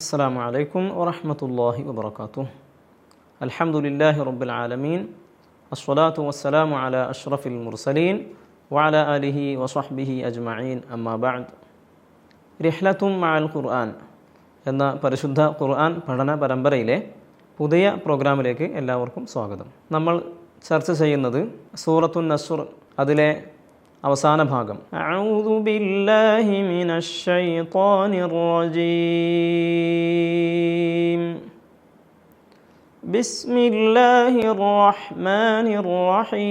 അസ്സലാമു അലൈക്കും വറഹ്മത്തുള്ളാഹി വബറകാതുഹു. അൽഹംദുലില്ലാഹി റബ്ബിൽ ആലമീൻ. അസ്സലാത്തു വസ്സലാമു അലാ അഷ്റഫിൽ മുർസലീൻ വഅലാ ആലിഹി വസ്വഹ്ബിഹി അജ്മഈൻ. അമ്മാ ബഅദ്. റിഹ്ലത്തും മഅൽ ഖുർആൻ എന്ന പരിശുദ്ധ ഖുർആൻ പഠന പരമ്പരയിലെ പുതിയ പ്രോഗ്രാമിലേക്ക് എല്ലാവർക്കും സ്വാഗതം. നമ്മൾ ചർച്ച ചെയ്യുന്നത് സൂറത്തുൻ നസ്ർ അതിലെ അവസാന ഭാഗം. അഊദു ബില്ലാഹി മിനശ് ശൈത്വാനിർ റജീം. ബിസ്മില്ലാഹിർ റഹ്മാനിർ റഹീം.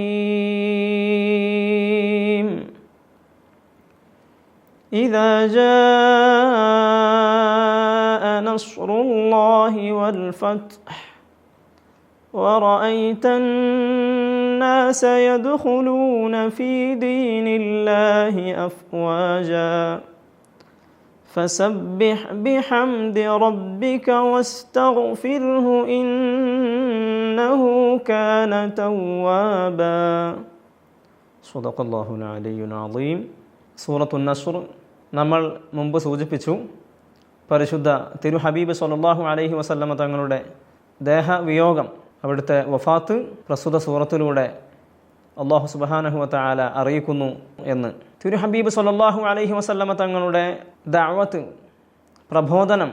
ഇദാ ജാഅ നസ്റുല്ലാഹി വൽ ഫത്ഹ് ورأيت الناس يدخلون في دين الله أفواجا فسبح بحمد ربك واستغفره إنه كان توابا. صدق الله العلي العظيم. സൂറത്തുൻ നസ്ർ നമ്മൾ മുമ്പ് സൂചിപ്പിച്ചു. പരിശുദ്ധ തിരു ഹബീബ് സ്വല്ലല്ലാഹു അലൈഹി വസല്ലമ തങ്ങളുടെ ദേഹവിയോഗം, അവിടുത്തെ വഫാത്ത് പ്രസ്തുത സൂറത്തിലൂടെ അല്ലാഹു സുബ്ഹാനഹു വതആല അറിയിക്കുന്നു എന്ന്. തിരു ഹബീബ് സ്വല്ലല്ലാഹു അലൈഹി വസല്ലമ തങ്ങളുടെ ദഅവത്ത്, പ്രബോധനം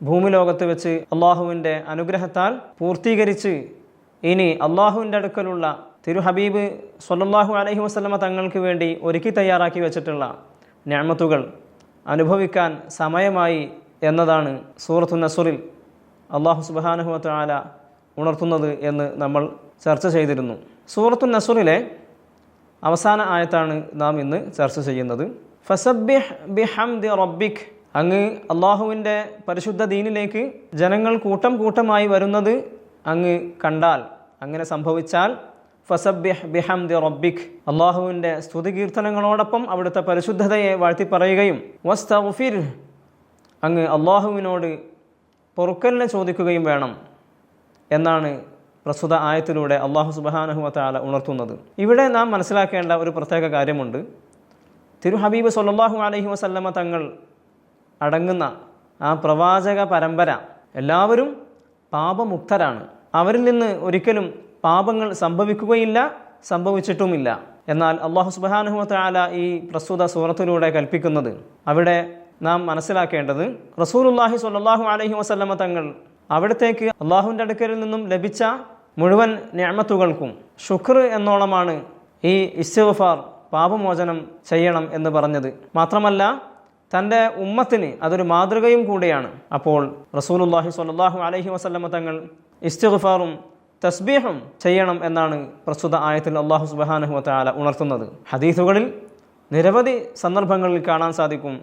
ഭൂമി ലോകത്ത് വെച്ച് അള്ളാഹുവിൻ്റെ അനുഗ്രഹത്താൽ പൂർത്തീകരിച്ച് ഇനി അള്ളാഹുവിൻ്റെ അടുക്കലുള്ള തിരു ഹബീബ് സ്വല്ലല്ലാഹു അലൈഹി വസല്ലമ തങ്ങൾക്ക് വേണ്ടി ഒരുക്കി തയ്യാറാക്കി വെച്ചിട്ടുള്ള നിഅമത്തുകൾ അനുഭവിക്കാൻ സമയമായി എന്നതാണ് സൂറത്തുൻ നസ്റിൽ അല്ലാഹു സുബ്ഹാനഹു വതആല ഉണർത്തുന്നത് എന്ന് നമ്മൾ ചർച്ച ചെയ്തിരുന്നു. സൂറത്തുൻ നസ്റിലെ അവസാന ആയത്താണ് നാം ഇന്ന് ചർച്ച ചെയ്യുന്നത്. ഫസബ്ബിഹ് ബിഹംദി റബ്ബിക്. അങ്ങ് അള്ളാഹുവിൻ്റെ പരിശുദ്ധ ദീനിലേക്ക് ജനങ്ങൾ കൂട്ടം കൂട്ടമായി വരുന്നത് അങ്ങ് കണ്ടാൽ, അങ്ങനെ സംഭവിച്ചാൽ ഫസബ്ബിഹ് ബിഹംദി റബ്ബിക്, അള്ളാഹുവിൻ്റെ സ്തുതി കീർത്തനങ്ങളോടൊപ്പം അവിടുത്തെ പരിശുദ്ധതയെ വാഴ്ത്തി പറയുകയും വസ്തഗ്ഫിർ, അങ്ങ് അള്ളാഹുവിനോട് പൊറുക്കലിനെ ചോദിക്കുകയും വേണം എന്നാണ് പ്രസ്തുത ആയത്തിലൂടെ അല്ലാഹു സുബ്ഹാനഹു വതആല ഉണർത്തുന്നത്. ഇവിടെ നാം മനസ്സിലാക്കേണ്ട ഒരു പ്രത്യേക കാര്യമുണ്ട്. തിരു ഹബീബ് സ്വല്ലല്ലാഹു അലൈഹി വസല്ലമ തങ്ങൾ അടങ്ങുന്ന ആ പ്രവാചക പരമ്പര എല്ലാവരും പാപമുക്തരാണ്. അവരിൽ നിന്ന് ഒരിക്കലും പാപങ്ങൾ സംഭവിക്കുകയില്ല, സംഭവിച്ചിട്ടുമില്ല. എന്നാൽ അല്ലാഹു സുബ്ഹാനഹു വതആല ഈ പ്രസ്തുത സൂറത്തിലൂടെ കൽപ്പിക്കുന്നത്, അവിടെ നാം മനസ്സിലാക്കേണ്ടത്, റസൂലുള്ളാഹി സ്വല്ലല്ലാഹു അലൈഹി വസല്ലമ തങ്ങൾ അവിടത്തേക്ക് അള്ളാഹുവിൻ്റെ അടുക്കലിൽ നിന്നും ലഭിച്ച മുഴുവൻ നിഅമത്തുകൾക്കും ശുക്ർ എന്നോണമാണ് ഈ ഇസ്തിഗ്ഫാർ, പാപമോചനം ചെയ്യണം എന്ന് പറഞ്ഞത്. മാത്രമല്ല തൻ്റെ ഉമ്മത്തിന് അതൊരു മാതൃകയും കൂടിയാണ്. അപ്പോൾ റസൂലുള്ളാഹി സ്വല്ലല്ലാഹു അലൈഹി വസല്ലമ തങ്ങൾ ഇസ്തിഗ്ഫാറും തസ്ബീഹും ചെയ്യണം എന്നാണ് പ്രസ്തുത ആയത്തിൽ അല്ലാഹു സുബ്ഹാനഹു വതആല ഉണർത്തുന്നത്. ഹദീസുകളിൽ നിരവധി സന്ദർഭങ്ങളിൽ കാണാൻ സാധിക്കും,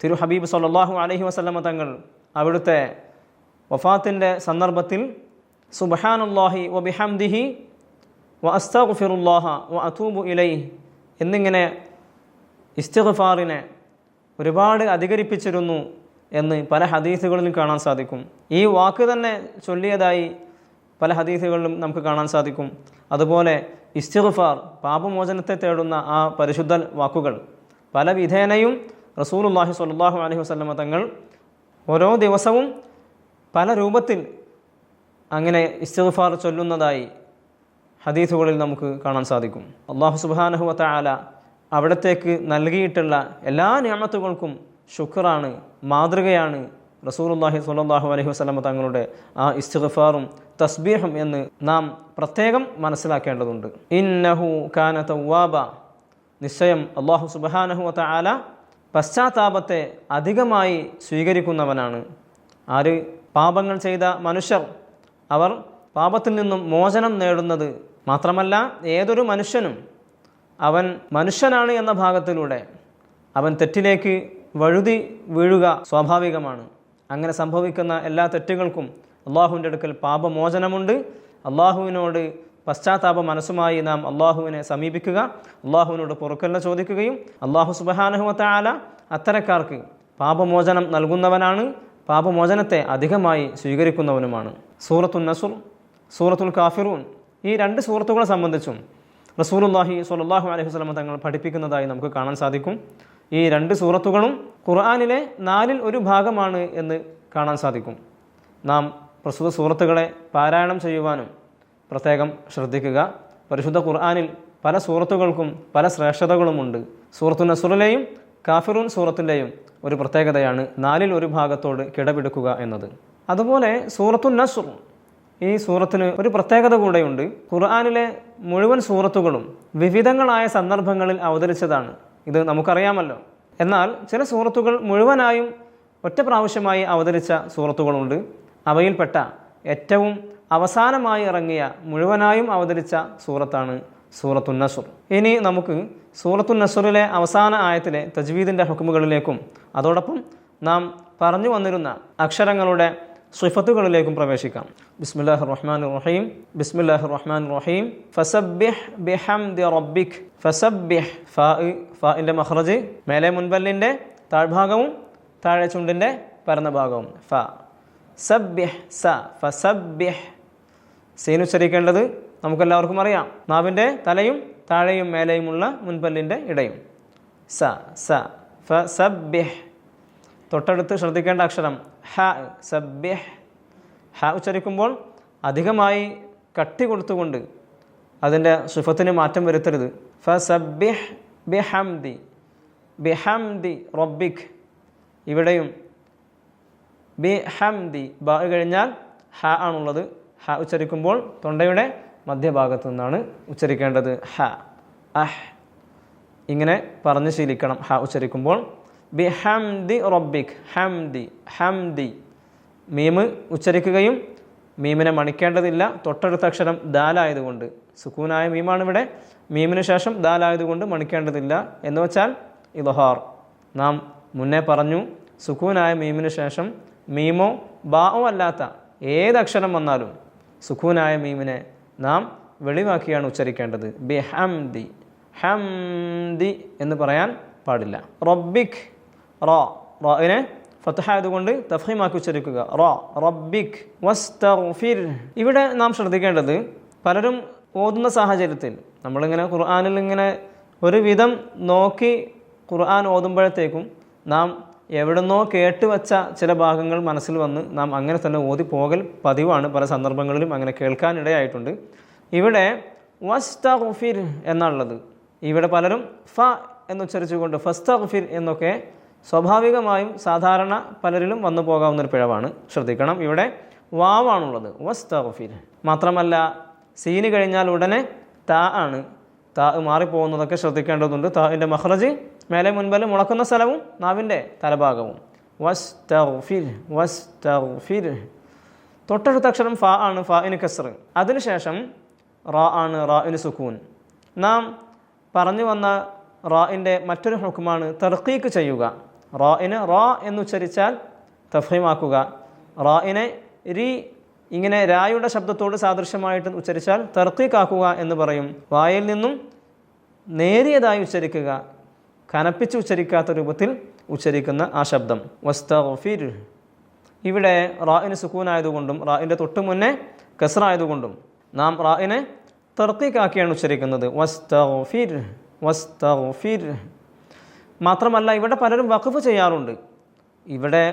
തിരു ഹബീബ് സ്വല്ലല്ലാഹു അലൈഹി വസല്ലമ തങ്ങൾ അവിടുത്തെ വഫാത്തിൻ്റെ സന്ദർഭത്തിൽ സുബ്ഹാനല്ലാഹി വബിഹംദിഹി വഅസ്തഗ്ഫിറുല്ലാഹ വഅതൂബു ഇലൈഹി എന്നിങ്ങനെ ഇസ്തിഗ്ഫാറിനെ ഒരുപാട് അധികരിപ്പിച്ചിരുന്നു എന്ന് പല ഹദീസുകളിലും കാണാൻ സാധിക്കും. ഈ വാക്ക് തന്നെ ചൊല്ലിയതായി പല ഹദീസുകളിലും നമുക്ക് കാണാൻ സാധിക്കും. അതുപോലെ ഇസ്തിഗ്ഫാർ, പാപമോചനത്തെ തേടുന്ന ആ പരിശുദ്ധ വാക്കുകൾ പല വിധേനയും റസൂലുള്ളാഹി സ്വല്ലല്ലാഹു അലൈഹി വസല്ലമ തങ്ങൾ ഓരോ ദിവസവും പല രൂപത്തിൽ അങ്ങനെ ഇസ്തിഗ്ഫാർ ചൊല്ലുന്നതായി ഹദീസുകളിൽ നമുക്ക് കാണാൻ സാധിക്കും. അല്ലാഹു സുബ്ഹാനഹു വതആല അവിടത്തേക്ക് നൽകിയിട്ടുള്ള എല്ലാ നിഅമത്തുകൾക്കും ശുക്റാണ്, മാതൃകയാണ് റസൂലുള്ളാഹി സ്വല്ലല്ലാഹു അലൈഹി വസല്ലമ തങ്ങളുടെ ആ ഇസ്തിഗ്ഫാറും തസ്ബീഹും എന്ന് നാം പ്രത്യേകം മനസ്സിലാക്കേണ്ടതുണ്ട്. ഇന്നഹു കാന തവ്വാബ, നിശ്ചയം അല്ലാഹു സുബ്ഹാനഹു വതആല പശ്ചാത്താപത്തെ അധികമായി സ്വീകരിക്കുന്നവനാണ്. ആര്? പാപങ്ങൾ ചെയ്ത മനുഷ്യർ. അവർ പാപത്തിൽ നിന്നും മോചനം നേടുന്നത് മാത്രമല്ല, ഏതൊരു മനുഷ്യനും അവൻ മനുഷ്യനാണ് എന്ന ഭാഗത്തിലൂടെ അവൻ തെറ്റിലേക്ക് വഴുതി വീഴുക സ്വാഭാവികമാണ്. അങ്ങനെ സംഭവിക്കുന്ന എല്ലാ തെറ്റുകൾക്കും അള്ളാഹുവിൻ്റെ അടുക്കൽ പാപമോചനമുണ്ട്. അള്ളാഹുവിനോട് പശ്ചാത്താപ മനസ്സുമായി നാം അള്ളാഹുവിനെ സമീപിക്കുക, അള്ളാഹുവിനോട് പൊറുക്കലിനെ ചോദിക്കുകയും അള്ളാഹു സുബ്ഹാനഹു വതആല അത്തരക്കാർക്ക് പാപമോചനം നൽകുന്നവനാണ്, പാപമോചനത്തെ അധികമായി സ്വീകരിക്കുന്നവനുമാണ്. സൂറത്തുൻ നസ്ർ, സൂറത്തുൽ കാഫിറൂൻ, ഈ രണ്ട് സൂറത്തുകളെ സംബന്ധിച്ചും റസൂലുള്ളാഹി സ്വല്ലല്ലാഹു അലൈഹി വസല്ലം തങ്ങൾ പഠിപ്പിക്കുന്നതായി നമുക്ക് കാണാൻ സാധിക്കും. ഈ രണ്ട് സൂറത്തുകളും ഖുർആനിലെ 4ൽ 1 ഭാഗമാണ് എന്ന് കാണാൻ സാധിക്കും. നാം പ്രസ്തുത സൂറത്തുകളെ പാരായണം ചെയ്യുവാനും പ്രത്യേകം ശ്രദ്ധിക്കുക. പരിശുദ്ധ ഖുർആനിൽ പല സൂറത്തുകൾക്കും പല ശ്രേഷ്ഠതകളുമുണ്ട്. സൂറത്തു നസ്റിലെയും കാഫിറൂൻ സൂറത്തിൻ്റെയും ഒരു പ്രത്യേകതയാണ് 1/4 ഭാഗത്തോട് കിടപിടിക്കുക എന്നത്. അതുപോലെ സൂറത്തു നസ്ർ, ഈ സൂറത്തിന് ഒരു പ്രത്യേകത കൂടെയുണ്ട്. ഖുർആനിലെ മുഴുവൻ സൂറത്തുകളും വിവിധങ്ങളായ സന്ദർഭങ്ങളിൽ അവതരിച്ചതാണ്. ഇത് നമുക്കറിയാമല്ലോ. എന്നാൽ ചില സൂറത്തുകൾ മുഴുവനായും ഒറ്റ പ്രാവശ്യമായി അവതരിച്ച സൂറത്തുകളുണ്ട്. അവയിൽപ്പെട്ട ഏറ്റവും അവസാനമായി ഇറങ്ങിയ മുഴുവനായും അവതരിച്ച സൂറത്താണ് സൂറത്തു നസ്ർ. ഇനി നമുക്ക് സൂറത്തു നസ്റിലെ അവസാന ആയത്തിലെ തജ്വീദിൻ്റെ ഹുക്മുകളിലേക്കും അതോടൊപ്പം നാം പറഞ്ഞു വന്നിരുന്ന അക്ഷരങ്ങളുടെ സിഫത്തുകളിലേക്കും പ്രവേശിക്കാം. ബിസ്മില്ലാഹിർ റഹ്മാനിർ റഹീം. ബിസ്മില്ലാഹിർ റഹ്മാനിർ റഹീം. ഫസബ്ബിഹ് ബിഹംദി റബ്ബിക്. ഫസബ്ബിഹ്, ഫാഇൻ്റെ മഖ്റജ് മേലെ മുൻപല്ലിൻ്റെ താഴ്ഭാഗവും താഴെ ചുണ്ടിൻ്റെ പരന്ന ഭാഗവും. ഫ സബ്ബിഹ് സ ഫസബ്ബിഹ്. സീൻ ഉച്ചരിക്കേണ്ടത് നമുക്കെല്ലാവർക്കും അറിയാം. നാവിൻ്റെ തലയും താഴെയും മേലെയുമുള്ള മുൻപല്ലിൻ്റെ ഇടയും. സ സ ഫസബ്ബിഹ്. തൊട്ടടുത്ത് ശ്രദ്ധിക്കേണ്ട അക്ഷരം ഹ. സബ്ബിഹ്. ഹ ഉച്ചരിക്കുമ്പോൾ അധികമായി കട്ടി കൊടുത്തുകൊണ്ട് അതിൻ്റെ സിഫത്തിന് മാറ്റം വരുത്തരുത്. ഫസബ്ബിഹ് ബിഹംദി. ബിഹംദി റബ്ബിക്. ഇവിടെയും ബിഹംദി ബ കഴിഞ്ഞാൽ ഹ ആണുള്ളത്. ഹ ഉച്ചരിക്കുമ്പോൾ തൊണ്ടയുടെ മധ്യഭാഗത്തു നിന്നാണ് ഉച്ചരിക്കേണ്ടത്. ഹ അഹ് ഇങ്ങനെ പറഞ്ഞ് ശീലിക്കണം ഹ ഉച്ചരിക്കുമ്പോൾ. ബിഹംദി റബ്ബിക്. ഹംദി ഹംദി. മീമ് ഉച്ചരിക്കുകയും മീമിനെ മണിക്കേണ്ടതില്ല. തൊട്ടടുത്ത അക്ഷരം ദാലായതുകൊണ്ട്, സുക്കൂനായ മീമാണ് ഇവിടെ, മീമിന് ശേഷം ദാലായതുകൊണ്ട് മണിക്കേണ്ടതില്ല. എന്ന് വെച്ചാൽ ഇദ്ഹാർ. നാം മുന്നേ പറഞ്ഞു, സുക്കൂനായ മീമിന് ശേഷം മീമോ ബാओ അല്ലാത്ത ഏതക്ഷരം വന്നാലും സുക്കൂനായ മീമിനെ നാം വെളിവാക്കിയാണ് ഉച്ചരിക്കേണ്ടത്. ബിഹംദി. ഹംദി എന്ന് പറയാൻ പാടില്ല. റബ്ബിക്. റാഇനെ ഫത്ഹായതുകൊണ്ട് തഫ്ഹീമാക്കി ഉച്ചരിക്കുക. റബ്ബിക്. വസ്തഗ്ഫിർ. ഇവിടെ നാം ശ്രദ്ധിക്കേണ്ടത്, പലരും ഓതുന്ന സാഹചര്യത്തിൽ നമ്മളിങ്ങനെ ഖുർആനിൽ ഇങ്ങനെ ഒരു വിധം നോക്കി ഖുർആൻ ഓതുമ്പോഴത്തേക്കും നാം എവിടുന്നോ കേട്ടുവച്ച ചില ഭാഗങ്ങൾ മനസ്സിൽ വന്ന് നാം അങ്ങനെ തന്നെ ഓതി പോകൽ പതിവാണ്. പല സന്ദർഭങ്ങളിലും അങ്ങനെ കേൾക്കാനിടയായിട്ടുണ്ട്. ഇവിടെ വസ്തഗ്ഫിർ എന്നുള്ളത്, ഇവിടെ പലരും ഫ എന്നുച്ചരിച്ചുകൊണ്ട് ഫസ്തഗ്ഫിർ എന്നൊക്കെ സ്വാഭാവികമായും സാധാരണ പലരിലും വന്നു പോകാവുന്നൊരു പിഴവാണ്. ശ്രദ്ധിക്കണം, ഇവിടെ വാവാണുള്ളത്. വസ്തഗ്ഫിർ. മാത്രമല്ല സീന് കഴിഞ്ഞാൽ ഉടനെ താ ആണ്. താ മാറിപ്പോകുന്നതൊക്കെ ശ്രദ്ധിക്കേണ്ടതുണ്ട്. താഇൻ്റെ മഖ്റജ് മേലെ മുൻപല് മുളക്കുന്ന സ്ഥലവും നാവിൻ്റെ തലഭാഗവും. വസ്തഗ്ഫിർ. വസ്തഗ്ഫിർ. തൊട്ടടുത്ത അക്ഷരം ഫ ആണ്. ഫാഇന് കസ്ർ. അതിനുശേഷം റാ ആണ്. റാഇന് സുക്കൂൻ. നാം പറഞ്ഞു വന്ന റാഇൻ്റെ മറ്റൊരു ഹുക്മാണ് തർക്കീക്ക് ചെയ്യുക. റാഇന് റാ എന്നുച്ചരിച്ചാൽ തഫ്ഹീമാക്കുക. റാഇനെ രി ഇങ്ങനെ രായുടെ ശബ്ദത്തോട് സാദൃശ്യമായിട്ട് ഉച്ചരിച്ചാൽ തർക്കീക്കാക്കുക എന്ന് പറയും. വായിൽ നിന്നും നേരിയതായി ഉച്ചരിക്കുക, കനപ്പിച്ച് ഉച്ചരിക്കാത്ത രൂപത്തിൽ ഉച്ചരിക്കുന്ന ആ ശബ്ദം. വസ്തഗ്ഫിർ. ഇവിടെ റാഇന് സുക്കൂനായതുകൊണ്ടും റാഇൻ്റെ തൊട്ട് മുന്നേ കസ്റായതുകൊണ്ടും നാം റാഇനെ തർക്കീക്കാക്കിയാണ് ഉച്ചരിക്കുന്നത്. വസ്തഗ്ഫിർ. വസ്തഗ്ഫിർ. മാത്രമല്ല ഇവിടെ പലരും വഖഫ് ചെയ്യാറുണ്ട്. ഇവിടെ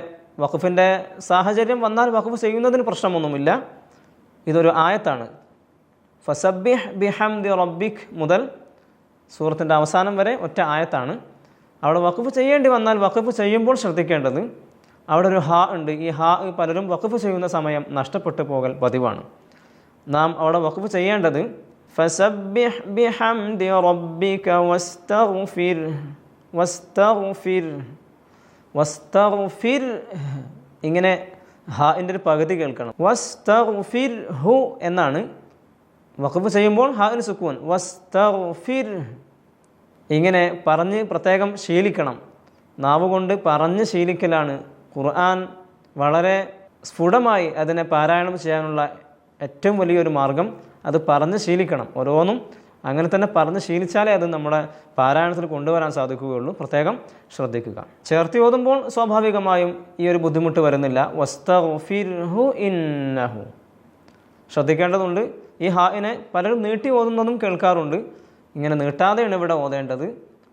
വഖഫിൻ്റെ സാഹചര്യം വന്നാൽ വഖഫ് ചെയ്യുന്നതിന് പ്രശ്നമൊന്നുമില്ല. ഇതൊരു ആയത്താണ്. ഫസബ്ബിഹ് ബിഹംദി റബ്ബിക് മുതൽ സൂറത്തിൻ്റെ അവസാനം വരെ ഒറ്റ ആയത്താണ്. അവിടെ വഖഫ് ചെയ്യേണ്ടി വന്നാൽ വഖഫ് ചെയ്യുമ്പോൾ ശ്രദ്ധിക്കേണ്ടത്, അവിടെ ഒരു ഹാ ഉണ്ട്. ഈ ഹാ പലരും വഖഫ് ചെയ്യുന്ന സമയം നഷ്ടപ്പെട്ടു പോകൽ പതിവാണ്. നാം അവിടെ വഖഫ് ചെയ്യേണ്ടത് ഫസബ്ബിഹ് ബിഹംദി റബ്ബിക വസ്തഗ്ഫിർ. വസ്തഗ്ഫിർ. വസ്തഗ്ഫിർ. ഇങ്ങനെ ഹാഇൻ്റെ ഒരു പകുതി കേൾക്കണം. വസ്തഗ്ഫിർ ഹു എന്നാണ്. വഖഫ് ചെയ്യുമ്പോൾ ഹാഇന് സുക്കൂൻ. വസ്തഗ്ഫിർ. ഇങ്ങനെ പറഞ്ഞ് പ്രത്യേകം ശീലിക്കണം. നാവ് കൊണ്ട് പറഞ്ഞ് ശീലിക്കലാണ് ഖുർആൻ വളരെ സ്ഫുടമായി അതിനെ പാരായണം ചെയ്യാനുള്ള ഏറ്റവും വലിയൊരു മാർഗം. അത് പറഞ്ഞ് ശീലിക്കണം. ഓരോന്നും അങ്ങനെ തന്നെ പറഞ്ഞ് ശീലിച്ചാലേ അത് നമ്മുടെ പാരായണത്തിൽ കൊണ്ടുവരാൻ സാധിക്കുകയുള്ളൂ. പ്രത്യേകം ശ്രദ്ധിക്കുക. ചേർത്തി ഓതുമ്പോൾ സ്വാഭാവികമായും ഈ ഒരു ബുദ്ധിമുട്ട് വരുന്നില്ല. വസ്തഗ്ഫിർഹു ഇന്നഹു. ശ്രദ്ധിക്കേണ്ടതുണ്ട്, ഈ ഹാഇനെ പലരും നീട്ടി ഓതുന്നതും കേൾക്കാറുണ്ട്. ഇങ്ങനെ നീട്ടാതെയാണ് ഇവിടെ ഓതേണ്ടത്.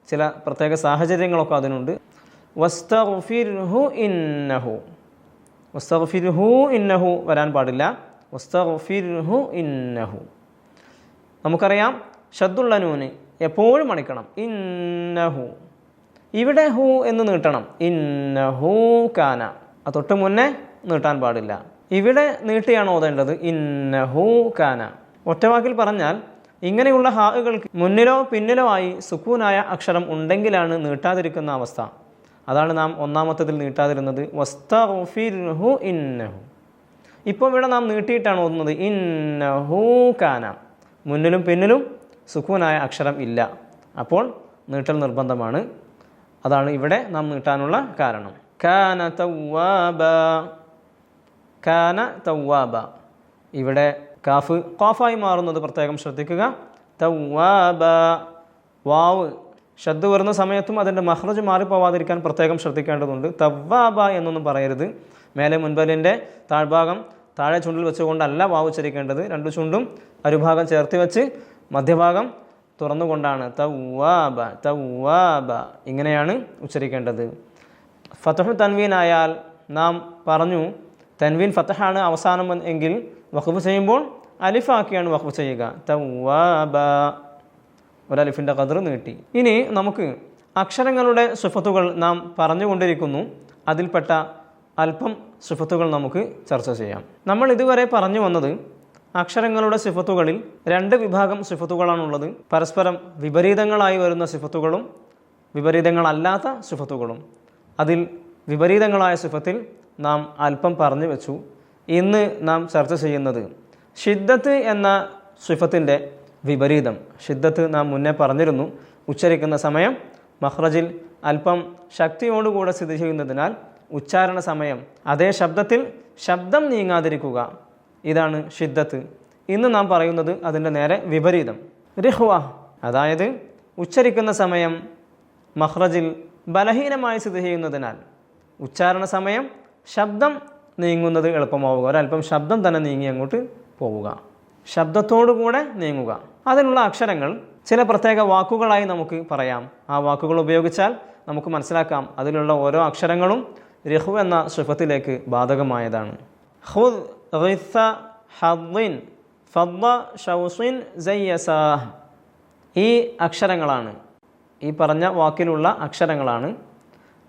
ചില പ്രത്യേക സാഹചര്യങ്ങളൊക്കെ അതിനുണ്ട്. വസ്തഗ്ഫിർഹു ഇന്നഹു. വസ്തഗ്ഫിർഹു ഇന്നഹു വരാൻ പാടില്ല. വസ്തഗ്ഫിർഹു ഇന്നഹു. നമുക്കറിയാം ഷദ്ദുള്ള നൂന് എപ്പോഴും അണിക്കണം. ഇന്നഹു. ഇവിടെ ഹു എന്ന് നീട്ടണം. ഇന്നഹു കാന. അത് തൊട്ട് മുന്നേ നീട്ടാൻ പാടില്ല. ഇവിടെ നീട്ടിയാണ് ഓതേണ്ടത്. ഇന്നഹു കാന. ഒറ്റവാക്കിൽ പറഞ്ഞാൽ ഇങ്ങനെയുള്ള ഹാകൾക്ക് മുന്നിലോ പിന്നിലോ ആയി സുക്കൂനായ അക്ഷരം ഉണ്ടെങ്കിലാണ് നീട്ടാതിരിക്കുന്ന അവസ്ഥ. അതാണ് നാം ഒന്നാമത്തതിൽ നീട്ടാതിരുന്നത്. വസ്തഗ്ഫിർഹു ഇന്നഹു. ഇപ്പോൾ ഇവിടെ നാം നീട്ടിയിട്ടാണ് ഓതുന്നത്. ഇന്നഹു കാന. മുന്നിലും പിന്നിലും സുക്കൂനായ അക്ഷരം ഇല്ല. അപ്പോൾ നീട്ടൽ നിർബന്ധമാണ്. അതാണ് ഇവിടെ നാം നീട്ടാനുള്ള കാരണം. കാന തവ്വാബ. കാന തവ്വാബ. ഇവിടെ കാഫ് ഖാഫായി മാറുന്നത് പ്രത്യേകം ശ്രദ്ധിക്കുക. തവ്വാബ. വാവ് ഷദ്ദ് വരുന്ന സമയത്തും അതിൻ്റെ മഖ്റജ് മാറിപ്പോവാതിരിക്കാൻ പ്രത്യേകം ശ്രദ്ധിക്കേണ്ടതുണ്ട്. തവ്വാബ എന്നൊന്നും പറയരുത്. മേലെ മുൻപലിൻ്റെ താഴ്ഭാഗം താഴെ ചുണ്ടിൽ വെച്ചുകൊണ്ടല്ല വാവ് ഉച്ചരിക്കേണ്ടത്. രണ്ടു ചുണ്ടും അരുഭാഗം ചേർത്ത് വെച്ച് മധ്യഭാഗം തുറന്നുകൊണ്ടാണ് തവ്വാബ തവ്വാബ ഇങ്ങനെയാണ് ഉച്ചരിക്കേണ്ടത്. ഫതഹു തൻവീൻ ആയാൽ നാം പറഞ്ഞു തൻവീൻ ഫതഹാണ് അവസാനം എങ്കിൽ വഖഫ് ചെയ്യുമ്പോൾ അലിഫാക്കിയാണ് വഖഫ് ചെയ്യുക. തവ്വാബ. ഒരലിഫിൻ്റെ ഖദർ നീട്ടി. ഇനി നമുക്ക് അക്ഷരങ്ങളുടെ സിഫത്തുകൾ നാം പറഞ്ഞുകൊണ്ടിരിക്കുന്നു. അതിൽപ്പെട്ട അല്പം സിഫത്തുകൾ നമുക്ക് ചർച്ച ചെയ്യാം. നമ്മൾ ഇതുവരെ പറഞ്ഞു വന്നത് അക്ഷരങ്ങളുടെ സിഫത്തുകളിൽ രണ്ട് വിഭാഗം സിഫത്തുകളാണുള്ളത്. പരസ്പരം വിപരീതങ്ങളായി വരുന്ന സിഫത്തുകളും വിപരീതങ്ങളല്ലാത്ത സിഫത്തുകളും. അതിൽ വിപരീതങ്ങളായ സിഫത്തിൽ നാം അല്പം പറഞ്ഞു വെച്ചു. ഇന്ന് നാം ചർച്ച ചെയ്യുന്നത് ഷിദ്ദത്ത് എന്ന സിഫത്തിൻ്റെ വിപരീതം. ഷിദ്ദത്ത് നാം മുന്നേ പറഞ്ഞിരുന്നു. ഉച്ചരിക്കുന്ന സമയം മഖ്റജിൽ അല്പം ശക്തിയോടുകൂടെ സ്ഥിതി ചെയ്യുന്നതിനാൽ ഉച്ചാരണ സമയം അതേ ശബ്ദത്തിൽ ശബ്ദം നീങ്ങാതിരിക്കുക. ഇതാണ് ഷിദ്ദത്ത്. ഇന്ന് നാം പറയുന്നത് അതിൻ്റെ നേരെ വിപരീതം. റിഹ്വ, അതായത് ഉച്ചരിക്കുന്ന സമയം മഖ്റജിൽ ബലഹീനമായി സ്ഥിതി ചെയ്യുന്നതിനാൽ ഉച്ചാരണ സമയം ശബ്ദം നീങ്ങുന്നത് എളുപ്പമാവുക. ഒരല്പം ശബ്ദം തന്നെ നീങ്ങി അങ്ങോട്ട് പോവുക. ശബ്ദത്തോടുകൂടെ നീങ്ങുക. അതിനുള്ള അക്ഷരങ്ങൾ ചില പ്രത്യേക വാക്കുകളായി നമുക്ക് പറയാം. ആ വാക്കുകൾ ഉപയോഗിച്ചാൽ നമുക്ക് മനസ്സിലാക്കാം അതിലുള്ള ഓരോ അക്ഷരങ്ങളും റിഹ്വ എന്ന സിഫത്തിലേക്ക് ബാധകമായതാണ്. ഖുദ്, ഗിസ, ഹദ്ദിൻ, ഫദ്ദ, ഷൗസിൻ, സയ്യസാഹ്. ഈ അക്ഷരങ്ങളാണ്, ഈ പറഞ്ഞ വാക്കിലുള്ള അക്ഷരങ്ങളാണ്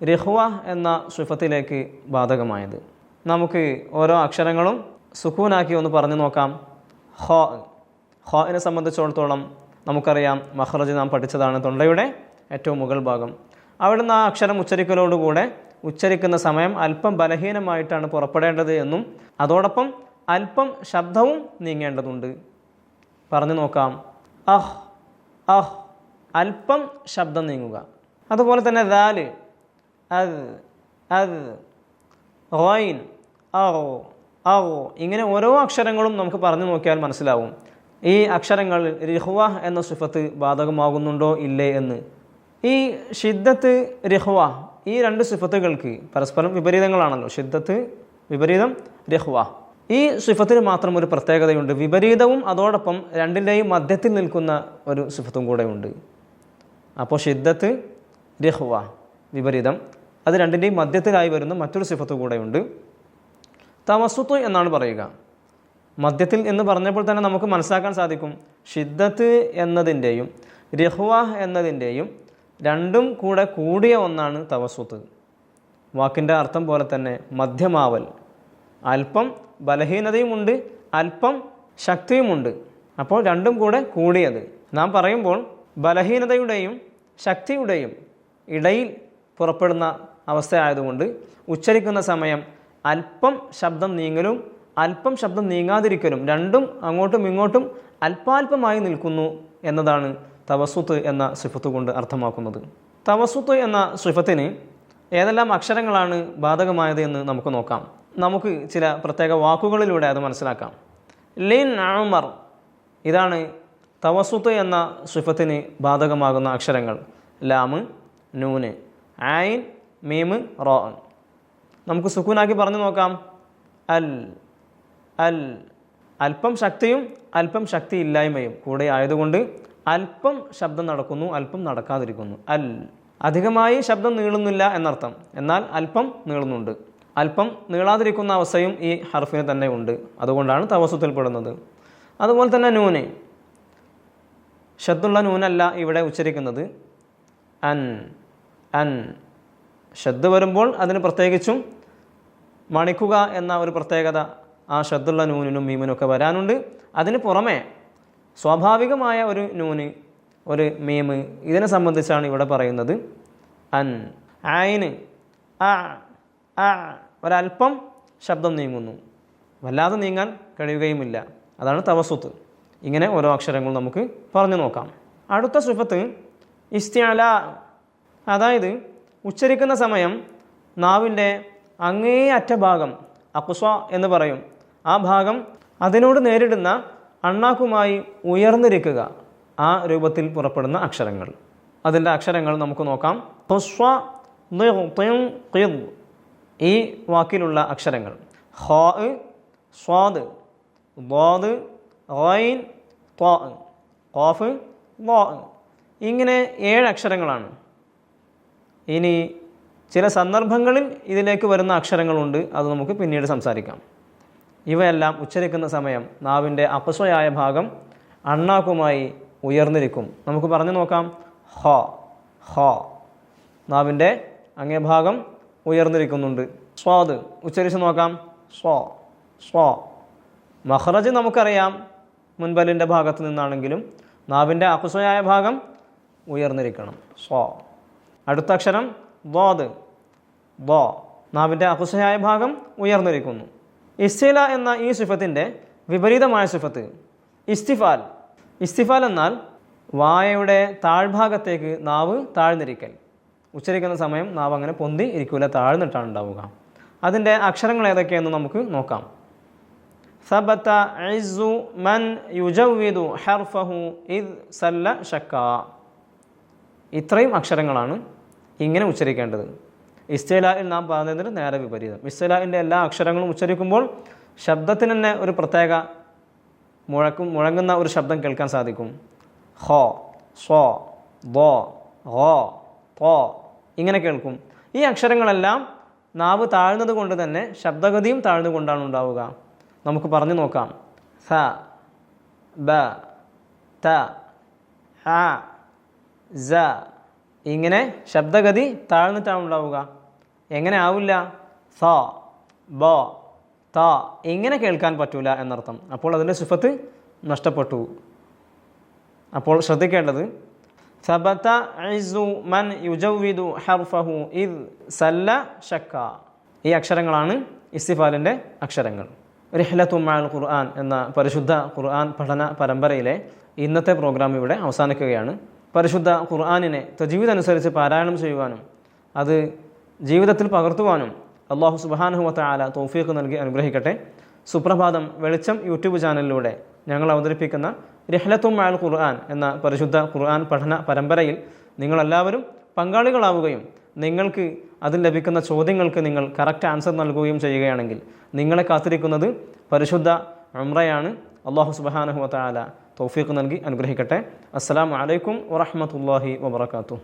റിഹ്വ എന്ന സിഫത്തിലേക്ക് ബാധകമായത്. നമുക്ക് ഓരോ അക്ഷരങ്ങളും സുക്കൂനാക്കി ഒന്ന് പറഞ്ഞു നോക്കാം. ഖാ. ഖാഇനെ സംബന്ധിച്ചിടത്തോളം നമുക്കറിയാം മഖ്റജ് നാം പഠിച്ചതാണ്. തൊണ്ടയുടെ ഏറ്റവും മുകൾ ഭാഗം. അവിടുന്ന് ആ അക്ഷരം ഉച്ചരിക്കലോടുകൂടെ ഉച്ചരിക്കുന്ന സമയം അല്പം ബലഹീനമായിട്ടാണ് പുറപ്പെടേണ്ടത് എന്നും അതോടൊപ്പം അല്പം ശബ്ദവും നീങ്ങേണ്ടതുണ്ട്. പറഞ്ഞു നോക്കാം. അഹ് അഹ്. അല്പം ശബ്ദം നീങ്ങുക. അതുപോലെ തന്നെ ദാല്, അത് അത്, ഗൈൻ, അഹ് അഹ്. ഇങ്ങനെ ഓരോ അക്ഷരങ്ങളും നമുക്ക് പറഞ്ഞു നോക്കിയാൽ മനസ്സിലാവും ഈ അക്ഷരങ്ങൾ റിഹ്വ എന്ന സിഫത്ത് ബാധകമാകുന്നുണ്ടോ ഇല്ലേ എന്ന്. ഈ ഷിദ്ദത്ത്, റിഹ്വ, ഈ രണ്ട് സിഫത്തുകൾക്ക് പരസ്പരം വിപരീതങ്ങളാണല്ലോ. ഷിദ്ദത്ത് വിപരീതം, റിഹ്വ. ഈ സിഫത്തിന് മാത്രം ഒരു പ്രത്യേകതയുണ്ട്. വിപരീതവും അതോടൊപ്പം രണ്ടിൻ്റെയും മധ്യത്തിൽ നിൽക്കുന്ന ഒരു സിഫത്തും കൂടെ ഉണ്ട്. അപ്പോൾ ഷിദ്ദത്ത്, റിഹ്വ, വിപരീതം, അത് രണ്ടിൻ്റെയും മധ്യത്തിലായി വരുന്ന മറ്റൊരു സിഫത്ത് കൂടെയുണ്ട്. തവസ്സുത്ത് എന്നാണ് പറയുക. മധ്യത്തിൽ എന്ന് പറഞ്ഞപ്പോൾ തന്നെ നമുക്ക് മനസ്സിലാക്കാൻ സാധിക്കും ഷിദ്ദത്ത് എന്നതിൻ്റെയും റിഹ്വ എന്നതിൻ്റെയും രണ്ടും കൂടെ കൂടിയ ഒന്നാണ് തവസ്സുത്ത്. വാക്കിൻ്റെ അർത്ഥം പോലെ തന്നെ മധ്യമാവൽ. അല്പം ബലഹീനതയുമുണ്ട്, അല്പം ശക്തിയുമുണ്ട്. അപ്പോൾ രണ്ടും കൂടെ കൂടിയത്. നാം പറയുമ്പോൾ ബലഹീനതയുടെയും ശക്തിയുടെയും ഇടയിൽ പുറപ്പെടുന്ന അവസ്ഥയായതുകൊണ്ട് ഉച്ചരിക്കുന്ന സമയം അല്പം ശബ്ദം നീങ്ങലും അല്പം ശബ്ദം നീങ്ങാതിരിക്കലും രണ്ടും അങ്ങോട്ടും ഇങ്ങോട്ടും അല്പാൽപമായി നിൽക്കുന്നു എന്നതാണ് തവസ്സുത്ത് എന്ന സിഫത്ത് കൊണ്ട് അർത്ഥമാക്കുന്നത്. തവസ്സുത്ത് എന്ന സിഫത്തിന് ഏതെല്ലാം അക്ഷരങ്ങളാണ് ബാധകമായത് എന്ന് നമുക്ക് നോക്കാം. നമുക്ക് ചില പ്രത്യേക വാക്കുകളിലൂടെ അത് മനസ്സിലാക്കാം. ലിൻ ഉമർ, ഇതാണ് തവസ്സുത്ത് എന്ന സിഫത്തിന് ബാധകമാകുന്ന അക്ഷരങ്ങൾ. ലാമ്, നൂന്, ഐൻ, മീമ്, റോ. നമുക്ക് സുക്കൂനാക്കി പറഞ്ഞു നോക്കാം. അൽ അൽ. അല്പം ശക്തിയും അല്പം ശക്തി ഇല്ലായ്മയും കൂടെ ആയതുകൊണ്ട് അല്പം ശബ്ദം നടക്കുന്നു, അല്പം നടക്കാതിരിക്കുന്നു. അൽ. അധികമായി ശബ്ദം നീളുന്നില്ല എന്നർത്ഥം, എന്നാൽ അല്പം നീളുന്നുണ്ട്. അല്പം നീളാതിരിക്കുന്ന അവസ്ഥയും ഈ ഹർഫിന് തന്നെ ഉണ്ട്. അതുകൊണ്ടാണ് തവസുത്തിൽപ്പെടുന്നത്. അതുപോലെ തന്നെ നൂന്, ഷദ്ദുള്ള നൂനല്ല ഇവിടെ ഉച്ചരിക്കുന്നത്. അൻ അൻ ഷദ്ദ് വരുമ്പോൾ അതിന് പ്രത്യേകിച്ചും മണിക്കുക എന്ന ഒരു പ്രത്യേകത ആ ഷദ്ദുള്ള നൂനിനും മീമിനും ഒക്കെ വരാനുണ്ട്. അതിന് പുറമെ സ്വാഭാവികമായ ഒരു നൂന്, ഒരു മീമ്, ഇതിനെ സംബന്ധിച്ചാണ് ഇവിടെ പറയുന്നത്. അൻ ആയിന് ആ ആ ഒരല്പം ശബ്ദം നീങ്ങുന്നു, വല്ലാതെ നീങ്ങാൻ കഴിയുകയുമില്ല. അതാണ് തവസുത്ത്. ഇങ്ങനെ ഓരോ അക്ഷരങ്ങൾ നമുക്ക് പറഞ്ഞു നോക്കാം. അടുത്ത സിഫത്ത് ഇസ്തിഅല, അതായത് ഉച്ചരിക്കുന്ന സമയം നാവിൻ്റെ അങ്ങേ അറ്റ ഭാഗം അഖ്സ എന്ന് പറയും. ആ ഭാഗം അതിനോട് നേരിടുന്ന അണ്ണാക്കുമായി ഉയർന്നിരിക്കുക. ആ രൂപത്തിൽ പുറപ്പെടുന്ന അക്ഷരങ്ങൾ, അതിൻ്റെ അക്ഷരങ്ങൾ നമുക്ക് നോക്കാം. ഖുസ്വ ഖിദ്, ഈ വാക്കിലുള്ള അക്ഷരങ്ങൾ ഖാ, സ്വാദ്, ളാദ്, ഖൈൻ, ത്വാ, ഖാഫ്, ളാ. ഇങ്ങനെ 7 അക്ഷരങ്ങളാണ്. ഇനി ചില സന്ദർഭങ്ങളിൽ ഇതിലേക്ക് വരുന്ന അക്ഷരങ്ങളുണ്ട്, അത് നമുക്ക് പിന്നീട് സംസാരിക്കാം. ഇവയെല്ലാം ഉച്ചരിക്കുന്ന സമയം നാവിൻ്റെ അപസ്വയായ ഭാഗം അണ്ണാക്കുമായി ഉയർന്നിരിക്കും. നമുക്ക് പറഞ്ഞു നോക്കാം. ഹ ഹ, നാവിൻ്റെ അങ്ങേ ഭാഗം ഉയർന്നിരിക്കുന്നുണ്ട്. സ്വാദ് ഉച്ചരിച്ച് നോക്കാം. സ്വ സ്വ. മഖ്റജ് നമുക്കറിയാം, മുൻപല്ലിൻ്റെ ഭാഗത്ത് നിന്നാണെങ്കിലും നാവിൻ്റെ അപസ്വയായ ഭാഗം ഉയർന്നിരിക്കണം. സ്വ. അടുത്ത അക്ഷരം ളാദ്, ള. നാവിൻ്റെ അപസ്വയായ ഭാഗം ഉയർന്നിരിക്കുന്നു. ഇസ്തില എന്ന ഈ സിഫത്തിൻ്റെ വിപരീതമായ സിഫത്ത് ഇസ്തിഫാൽ. ഇസ്തിഫാൽ എന്നാൽ വായയുടെ താഴ്ഭാഗത്തേക്ക് നാവ് താഴ്ന്നിരിക്കൽ. ഉച്ചരിക്കുന്ന സമയം നാവ് അങ്ങനെ പൊന്തി ഇരിക്കൂല, താഴ്ന്നിട്ടാണ് ഉണ്ടാവുക. അതിൻ്റെ അക്ഷരങ്ങൾ ഏതൊക്കെയെന്ന് നമുക്ക് നോക്കാം. സബത ഇസ്സു മൻ യുജവ്വിദു ഹർഫഹു ഇദ് സല്ല ശക്ക. ഇത്രയും അക്ഷരങ്ങളാണ് ഇങ്ങനെ ഉച്ചരിക്കേണ്ടത്. ഇസ്തിലായിൽ നാം പറഞ്ഞതിന് നേരെ വിപരീതം. ഇസ്തിലായിൻ്റെ എല്ലാ അക്ഷരങ്ങളും ഉച്ചരിക്കുമ്പോൾ ശബ്ദത്തിന് തന്നെ ഒരു പ്രത്യേക മുഴങ്ങുന്ന ഒരു ശബ്ദം കേൾക്കാൻ സാധിക്കും. ഹോ, സ്വ, ദോ, ഹോ, തോ, ഇങ്ങനെ കേൾക്കും. ഈ അക്ഷരങ്ങളെല്ലാം നാവ് താഴ്ന്നത് കൊണ്ട് തന്നെ ശബ്ദഗതിയും താഴ്ന്നുകൊണ്ടാണ് ഉണ്ടാവുക. നമുക്ക് പറഞ്ഞു നോക്കാം. സ, ബ, ത, ഹ, സ. ഇങ്ങനെ ശബ്ദഗതി താഴ്ന്നിട്ടാണ് ഉണ്ടാവുക. എങ്ങനെ ആവില്ല? സ, ബ, ത, ഇങ്ങനെ കേൾക്കാൻ പറ്റൂല എന്നർത്ഥം. അപ്പോൾ അതിൻ്റെ സിഫത്ത് നഷ്ടപ്പെട്ടു. അപ്പോൾ ശ്രദ്ധിക്കേണ്ടത് സബത ഇസ്സു മൻ യുജവ്വിദു ഹർഫഹു ഇദ് സല്ല ശക്ക. ഈ അക്ഷരങ്ങളാണ് ഇസ്തിഫാലിൻ്റെ അക്ഷരങ്ങൾ. റിഹ്ലത്തും മഅൽ ഖുർആൻ എന്ന പരിശുദ്ധ ഖുർആൻ പഠന പരമ്പരയിലെ ഇന്നത്തെ പ്രോഗ്രാം ഇവിടെ അവസാനിക്കുകയാണ്. പരിശുദ്ധ ഖുർആനിനെ തജ്വീദ് അനുസരിച്ച് പാരായണം ചെയ്യുവാനും അത് ജീവിതത്തിൽ പകർത്തുവാനും അല്ലാഹു സുബ്ഹാനഹു വ തആല തൗഫീഖ് നൽകി അനുഗ്രഹിക്കട്ടെ. സുപ്രഭാതം വെളിച്ചം യൂട്യൂബ് ചാനലിലൂടെ ഞങ്ങൾ അവതരിപ്പിക്കുന്ന റിഹ്ലത്തും മഅൽ ഖുർആൻ എന്ന പരിശുദ്ധ ഖുർആൻ പഠന പരമ്പരയിൽ നിങ്ങളെല്ലാവരും പങ്കാളികളാവുകയും നിങ്ങൾക്ക് അതിൽ ലഭിക്കുന്ന ചോദ്യങ്ങൾക്ക് നിങ്ങൾ കറക്റ്റ് ആൻസർ നൽകുകയും ചെയ്യുകയാണെങ്കിൽ നിങ്ങളെ കാത്തിരിക്കുന്നത് പരിശുദ്ധ ഉംറയാണ്. അല്ലാഹു സുബ്ഹാനഹു വ തആല തൗഫീഖ് നൽകി അനുഗ്രഹിക്കട്ടെ. അസ്സലാമു അലൈക്കും വറഹ്മത്തുള്ളാഹി വബറകാതുഹു.